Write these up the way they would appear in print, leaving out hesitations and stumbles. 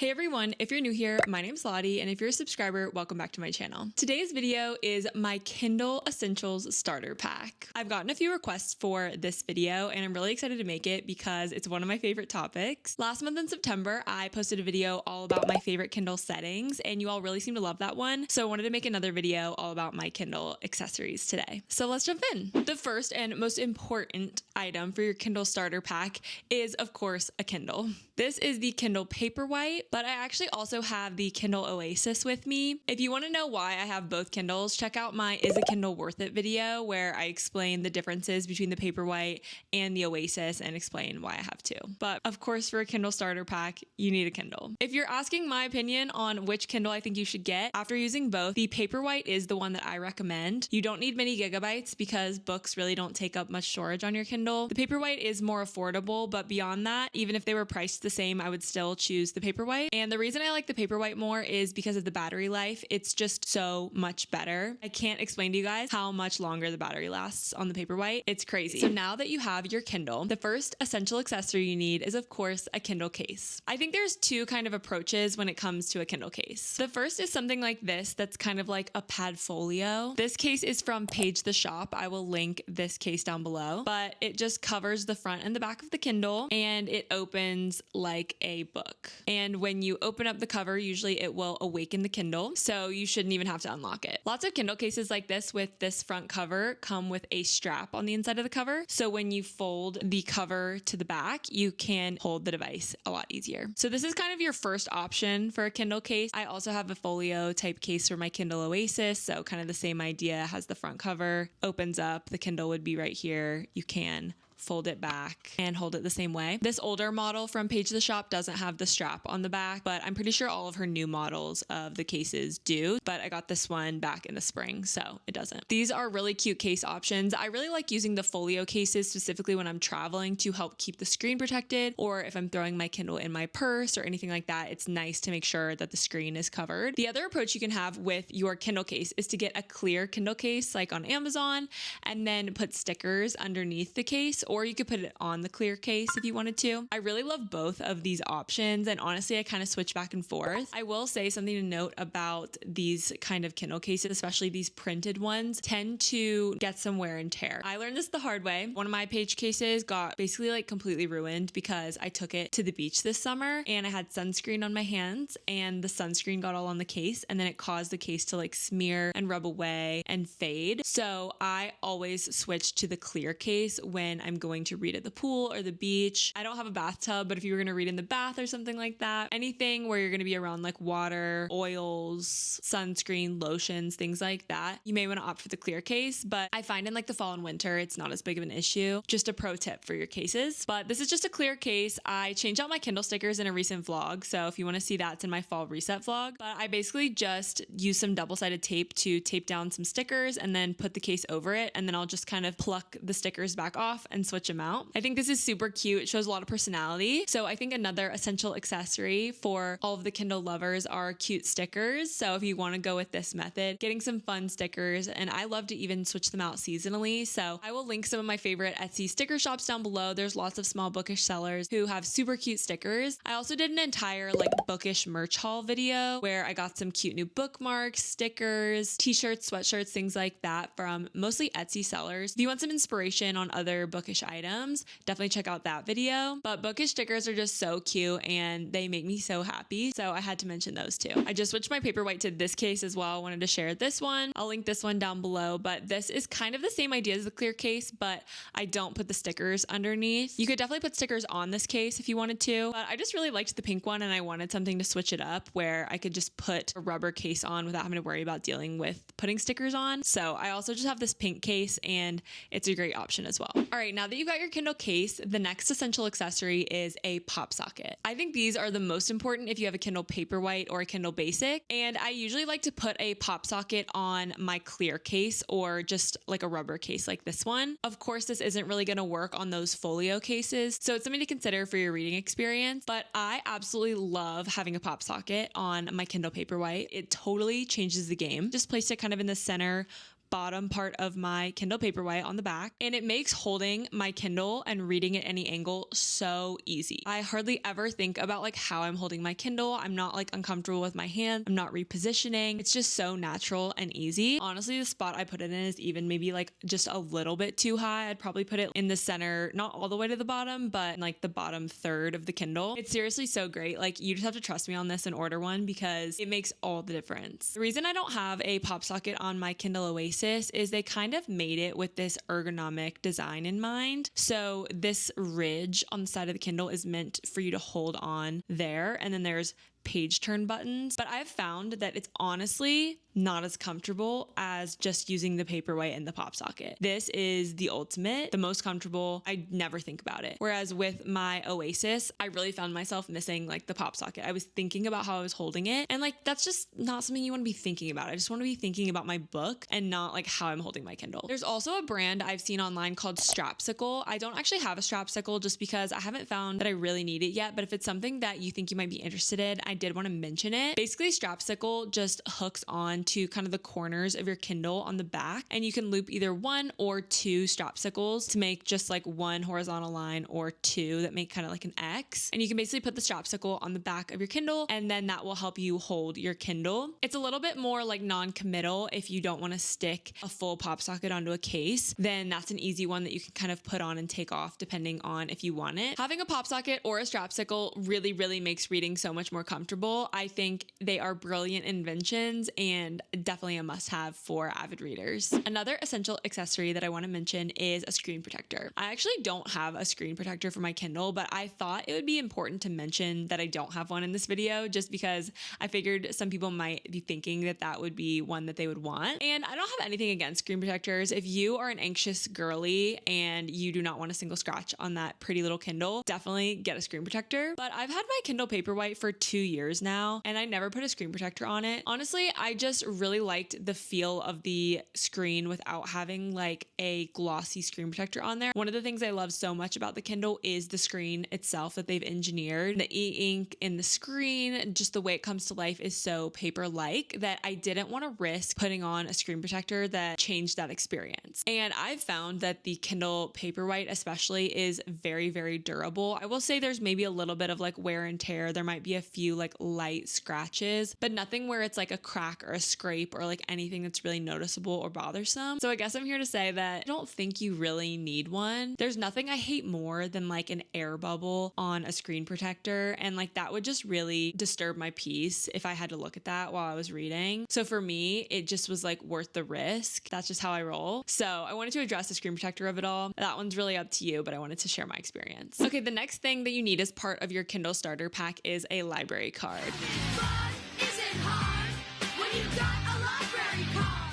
Hey everyone, if you're new here, my name's Lottie, and if you're a subscriber, welcome back to my channel. Today's video is my Kindle Essentials Starter Pack. I've gotten a few requests for this video, and I'm really excited to make it because it's one of my favorite topics. Last month in September, I posted a video all about my favorite Kindle settings, and you all really seem to love that one, so I wanted to make another video all about my Kindle accessories today. So let's jump in. The first and most important item for your Kindle Starter Pack is, of course, a Kindle. This is the Kindle Paperwhite, but I actually also have the Kindle Oasis with me. If you want to know why I have both Kindles, check out my Is a Kindle Worth It video where I explain the differences between the Paperwhite and the Oasis and explain why I have two. But of course, for a Kindle Starter Pack, you need a Kindle. If you're asking my opinion on which Kindle I think you should get, after using both, the Paperwhite is the one that I recommend. You don't need many gigabytes because books really don't take up much storage on your Kindle. The Paperwhite is more affordable, but beyond that, even if they were priced the same, I would still choose the Paperwhite. And the reason I like the Paperwhite more is because of the battery life. It's just so much better. I can't explain to you guys how much longer the battery lasts on the Paperwhite. It's crazy. So now that you have your Kindle, the first essential accessory you need is, of course, a Kindle case. I think there's two kind of approaches when it comes to a Kindle case. The first is something like this that's kind of like a pad folio. This case is from Page the Shop. I will link this case down below, but it just covers the front and the back of the Kindle, and it opens like a book. And when you open up the cover, usually it will awaken the Kindle, so you shouldn't even have to unlock it. Lots of Kindle cases like this with this front cover come with a strap on the inside of the cover, so when you fold the cover to the back, you can hold the device a lot easier. So this is kind of your first option for a Kindle case. I also have a folio type case for my Kindle Oasis, so kind of the same idea. Has the front cover, opens up, the Kindle would be right here. You can fold it back and hold it the same way. This older model from Page the Shop doesn't have the strap on the back, but I'm pretty sure all of her new models of the cases do, but I got this one back in the spring, so it doesn't. These are really cute case options. I really like using the folio cases specifically when I'm traveling to help keep the screen protected, or if I'm throwing my Kindle in my purse or anything like that, it's nice to make sure that the screen is covered. The other approach you can have with your Kindle case is to get a clear Kindle case like on Amazon and then put stickers underneath the case, or you could put it on the clear case if you wanted to. I really love both of these options, and honestly, I kind of switch back and forth. I will say something to note about these kind of Kindle cases, especially these printed ones, tend to get some wear and tear. I learned this the hard way. One of my page cases got basically like completely ruined because I took it to the beach this summer and I had sunscreen on my hands, and the sunscreen got all on the case, and then it caused the case to like smear and rub away and fade. So I always switch to the clear case when I'm going to read at the pool or the beach. I don't have a bathtub, but if you were going to read in the bath or something like that, anything where you're going to be around like water, oils, sunscreen, lotions, things like that, you may want to opt for the clear case. But I find in like the fall and winter, it's not as big of an issue. Just a pro tip for your cases. But this is just a clear case. I changed out my Kindle stickers in a recent vlog, so if you want to see that, it's in my fall reset vlog. But I basically just use some double-sided tape to tape down some stickers and then put the case over it, and then I'll just kind of pluck the stickers back off and switch them out. I think this is super cute. It shows a lot of personality. So I think another essential accessory for all of the Kindle lovers are cute stickers. So if you want to go with this method, getting some fun stickers, and I love to even switch them out seasonally. So I will link some of my favorite Etsy sticker shops down below. There's lots of small Bookish sellers who have super cute stickers. I also did an entire like Bookish merch haul video where I got some cute new bookmarks, stickers, t-shirts, sweatshirts, things like that from mostly Etsy sellers. If you want some inspiration on other Bookish items, definitely check out that video. But Bookish stickers are just so cute and they make me so happy, so I had to mention those too. I just switched my Paperwhite to this case as well. I wanted to share this one. I'll link this one down below, but this is kind of the same idea as the clear case, but I don't put the stickers underneath. You could definitely put stickers on this case if you wanted to, but I just really liked the pink one and I wanted something to switch it up where I could just put a rubber case on without having to worry about dealing with putting stickers on. So I also just have this pink case and it's a great option as well. All right, now that you've got your Kindle case, the next essential accessory is a pop socket. I think these are the most important if you have a Kindle Paperwhite or a Kindle Basic, and I usually like to put a pop socket on my clear case or just like a rubber case like this one. Of course, this isn't really going to work on those folio cases, so it's something to consider for your reading experience, but I absolutely love having a pop socket on my Kindle Paperwhite. It totally changes the game. Just place it kind of in the center bottom part of my Kindle Paperwhite on the back, and it makes holding my Kindle and reading at any angle so easy. I hardly ever think about like how I'm holding my Kindle. I'm not like uncomfortable with my hand. I'm not repositioning. It's just so natural and easy. Honestly, the spot I put it in is even maybe like just a little bit too high. I'd probably put it in the center, not all the way to the bottom, but in like the bottom third of the Kindle. It's seriously so great. Like you just have to trust me on this and order one because it makes all the difference. The reason I don't have a pop socket on my Kindle Oasis is they kind of made it with this ergonomic design in mind. So this ridge on the side of the Kindle is meant for you to hold on there. And then there's page turn buttons, but I've found that it's honestly not as comfortable as just using the Paperwhite and the pop socket. This is the ultimate, the most comfortable. I never think about it. Whereas with my Oasis, I really found myself missing like the pop socket. I was thinking about how I was holding it, and like that's just not something you want to be thinking about. I just want to be thinking about my book and not like how I'm holding my Kindle. There's also a brand I've seen online called Strapsicle. I don't actually have a Strapsicle just because I haven't found that I really need it yet, but if it's something that you think you might be interested in, I did want to mention it. Basically, Strapsicle just hooks on to kind of the corners of your Kindle on the back, and you can loop either one or two Strapsicles to make just like one horizontal line or two that make kind of like an X. And you can basically put the Strapsicle on the back of your Kindle, and then that will help you hold your Kindle. It's a little bit more like non-committal if you don't want to stick a full pop socket onto a case, then that's an easy one that you can kind of put on and take off depending on if you want it. Having a pop socket or a Strapsicle really makes reading so much more comfortable. I think they are brilliant inventions and definitely a must-have for avid readers. Another essential accessory that I want to mention is a screen protector. I actually don't have a screen protector for my Kindle, but I thought it would be important to mention that I don't have one in this video just because I figured some people might be thinking that that would be one that they would want. And I don't have anything against screen protectors. If you are an anxious girly and you do not want a single scratch on that pretty little Kindle, definitely get a screen protector. But I've had my Kindle Paperwhite for 2 years now, and I never put a screen protector on it. Honestly, I just really liked the feel of the screen without having like a glossy screen protector on there. One of the things I love so much about the Kindle is the screen itself that they've engineered. The e-ink in the screen, just the way it comes to life is so paper-like that I didn't want to risk putting on a screen protector that changed that experience. And I've found that the Kindle Paperwhite especially is very durable. I will say there's maybe a little bit of like wear and tear. There might be a few like light scratches, but nothing where it's like a crack or a scrape or like anything that's really noticeable or bothersome. So I guess I'm here to say that I don't think you really need one. There's nothing I hate more than like an air bubble on a screen protector, and like that would just really disturb my peace if I had to look at that while I was reading. So for me, it just was like worth the risk. That's just how I roll. So I wanted to address the screen protector of it all. That one's really up to you, but I wanted to share my experience. Okay, the next thing that you need as part of your Kindle starter pack is a library card.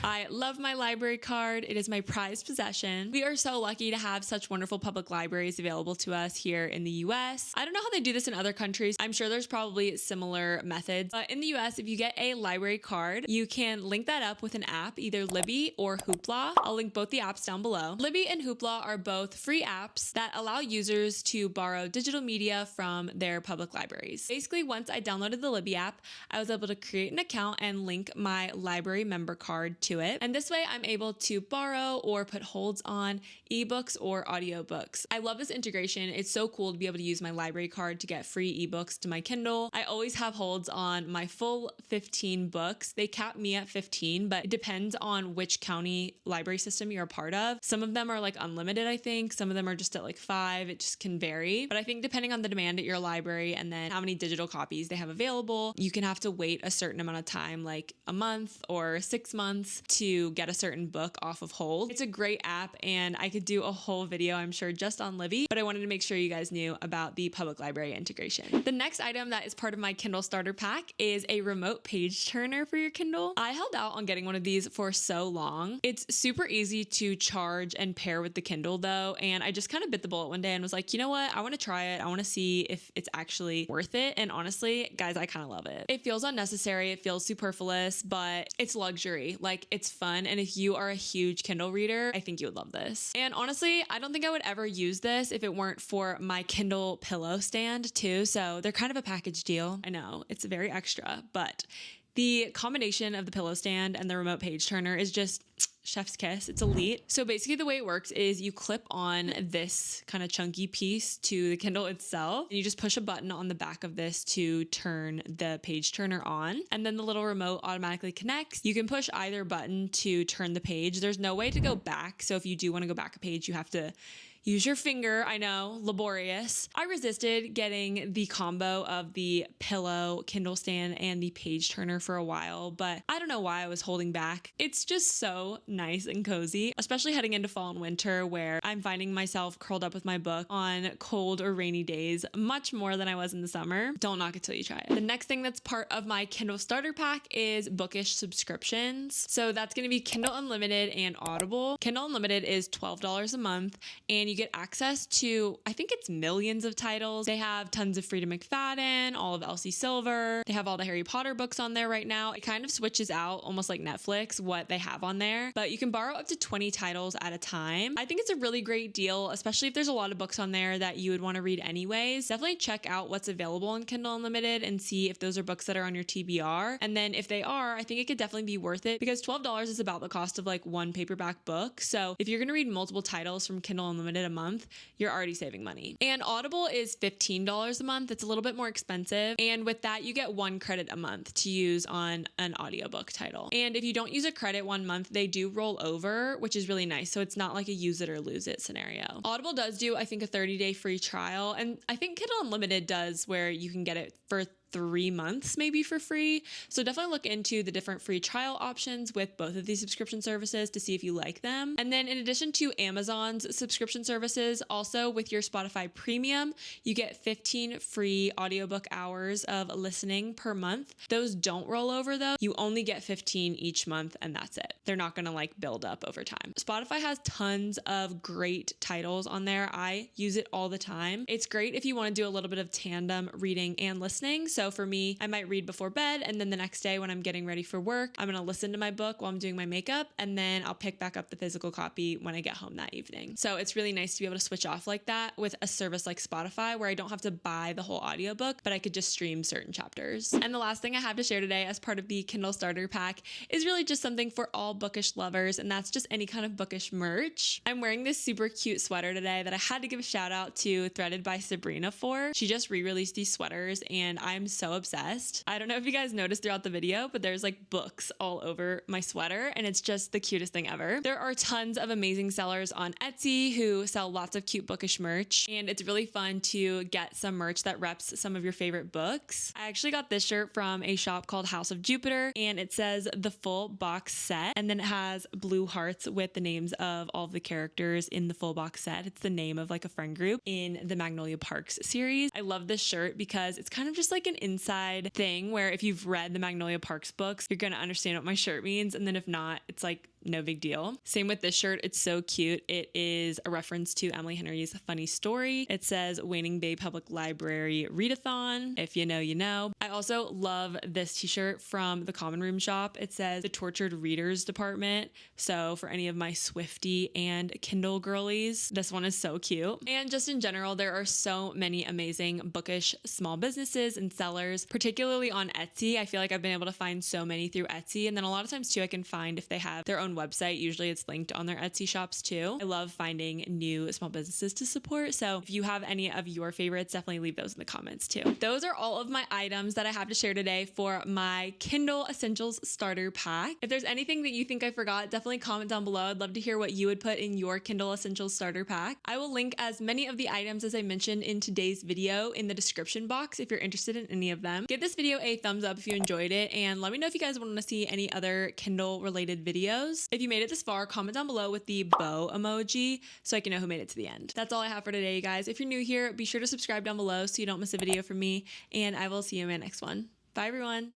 I love my library card. It is my prized possession. We are so lucky to have such wonderful public libraries available to us here in the US. I don't know how they do this in other countries. I'm sure there's probably similar methods. But in the US, if you get a library card, you can link that up with an app, either Libby or Hoopla. I'll link both the apps down below. Libby and Hoopla are both free apps that allow users to borrow digital media from their public libraries. Basically, once I downloaded the Libby app, I was able to create an account and link my library member card to it. And this way I'm able to borrow or put holds on ebooks or audiobooks. I love this integration. It's so cool to be able to use my library card to get free ebooks to my Kindle. I always have holds on my full 15 books. They cap me at 15, but it depends on which county library system you're a part of. Some of them are like unlimited, I think. Some of them are just at like 5. It just can vary. But I think depending on the demand at your library and then how many digital copies they have available, you can have to wait a certain amount of time, like a month or 6 months, to get a certain book off of hold. It's a great app, and I could do a whole video, I'm sure, just on Libby, but I wanted to make sure you guys knew about the public library integration. The next item that is part of my Kindle starter pack is a remote page turner for your Kindle. I held out on getting one of these for so long. It's super easy to charge and pair with the Kindle though, and I just kind of bit the bullet one day and was like, you know what? I want to try it. I want to see if it's actually worth it. And honestly, guys, I kind of love it. It feels unnecessary. It feels superfluous, but it's luxury. Like, it's fun. And if you are a huge Kindle reader, I think you would love this. And honestly, I don't think I would ever use this if it weren't for my Kindle pillow stand too. So they're kind of a package deal. I know it's very extra, but The combination of the pillow stand and the remote page turner is just chef's kiss. It's elite. So basically the way it works is you clip on this kind of chunky piece to the Kindle itself, and you just push a button on the back of this to turn the page turner on, and then the little remote automatically connects. You can push either button to turn the page. There's no way to go back. So if you do want to go back a page, you have to use your finger. I know, laborious. I resisted getting the combo of the pillow, Kindle stand, and the page turner for a while, but I don't know why I was holding back. It's just so nice and cozy, especially heading into fall and winter where I'm finding myself curled up with my book on cold or rainy days much more than I was in the summer. Don't knock it till you try it. The next thing that's part of my Kindle starter pack is Bookish subscriptions. So that's going to be Kindle Unlimited and Audible. Kindle Unlimited is $12 a month, and you get access to, I think it's millions of titles. They have tons of Frida McFadden, all of Elsie Silver. They have all the Harry Potter books on there right now. It kind of switches out almost like Netflix what they have on there, but you can borrow up to 20 titles at a time. I think it's a really great deal, especially if there's a lot of books on there that you would want to read anyways. Definitely check out what's available in Kindle Unlimited and see if those are books that are on your TBR. And then if they are, I think it could definitely be worth it because $12 is about the cost of like one paperback book. So if you're going to read multiple titles from Kindle Unlimited a month, you're already saving money. And Audible is $15 a month. It's a little bit more expensive. And with that, you get 1 credit a month to use on an audiobook title. And if you don't use a credit 1 month, they do roll over, which is really nice. So it's not like a use it or lose it scenario. Audible does do, I think, a 30-day free trial. And I think Kindle Unlimited does where you can get it for 3 months maybe for free. So definitely look into the different free trial options with both of these subscription services to see if you like them. And then in addition to Amazon's subscription services, also with your Spotify Premium, you get 15 free audiobook hours of listening per month. Those don't roll over though. You only get 15 each month and that's it. They're not going to like build up over time. Spotify has tons of great titles on there. I use it all the time. It's great if you want to do a little bit of tandem reading and listening. So for me, I might read before bed, and then the next day when I'm getting ready for work, I'm going to listen to my book while I'm doing my makeup, and then I'll pick back up the physical copy when I get home that evening. So it's really nice to be able to switch off like that with a service like Spotify where I don't have to buy the whole audiobook, but I could just stream certain chapters. And the last thing I have to share today as part of the Kindle starter pack is really just something for all bookish lovers, and that's just any kind of bookish merch. I'm wearing this super cute sweater today that I had to give a shout out to Threaded by Sabrina for. She just re-released these sweaters and I'm so obsessed. I don't know if you guys noticed throughout the video, but there's like books all over my sweater and it's just the cutest thing ever. There are tons of amazing sellers on Etsy who sell lots of cute bookish merch, and it's really fun to get some merch that reps some of your favorite books. I actually got this shirt from a shop called House of Jupiter, and it says the full box set, and then it has blue hearts with the names of all of the characters in the full box set. It's the name of like a friend group in the Magnolia Parks series. I love this shirt because it's kind of just like an inside thing where if you've read the Magnolia Parks books, you're going to understand what my shirt means. And then if not, it's like no big deal. Same with this shirt. It's so cute. It is a reference to Emily Henry's Funny Story. It says Waning Bay Public Library Readathon. If you know, you know. I also love this t-shirt from the Common Room shop. It says the Tortured Readers Department. So for any of my Swiftie and Kindle girlies, this one is so cute. And just in general, there are so many amazing bookish small businesses and sellers, particularly on Etsy. I feel like I've been able to find so many through Etsy. And then a lot of times too, I can find if they have their own website. Usually it's linked on their Etsy shops too. I love finding new small businesses to support. So if you have any of your favorites, definitely leave those in the comments too. Those are all of my items that I have to share today for my Kindle Essentials starter pack. If there's anything that you think I forgot, definitely comment down below. I'd love to hear what you would put in your Kindle Essentials starter pack. I will link as many of the items as I mentioned in today's video in the description box if you're interested in any of them. Give this video a thumbs up if you enjoyed it, and let me know if you guys want to see any other Kindle related videos. If you made it this far, comment down below with the bow emoji so I can know who made it to the end. That's all I have for today, you guys. If you're new here, be sure to subscribe down below so you don't miss a video from me, and I will see you in my next one. Bye, everyone.